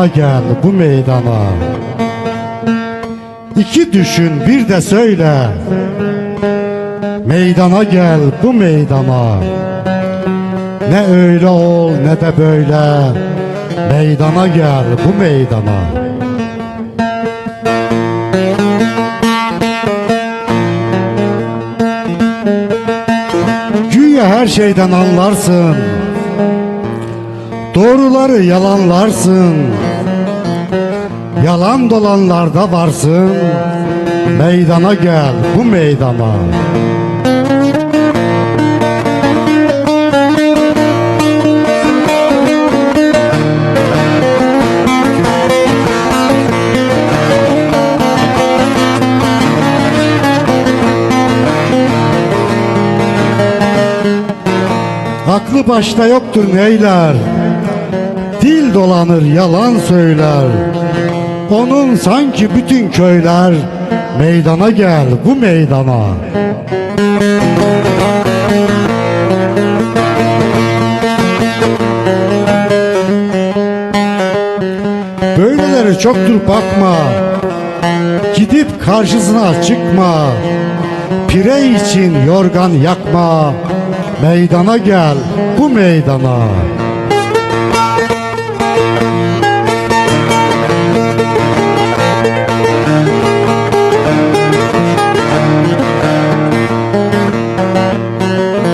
Meydana gel bu meydana. İki düşün bir de söyle. Meydana gel bu meydana. Ne öyle ol ne de böyle. Meydana gel bu meydana. Güya her şeyden anlarsın, doğruları yalanlarsın, yalan dolanlarda varsın. Meydana gel bu meydana. Aklı başta yoktur neyler, dil dolanır yalan söyler. Onun sanki bütün köyler. Meydana gel bu meydana. Böyleleri çoktur bakma, gidip karşısına çıkma. Pire için yorgan yakma. Meydana gel bu meydana.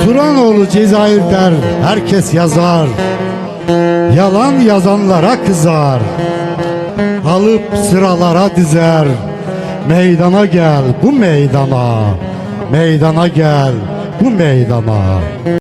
Turanoğlu Cezayir der, herkes yazar. Yalan yazanlara kızar, alıp sıralara dizer. Meydana gel bu meydana. Meydana gel bu meydana.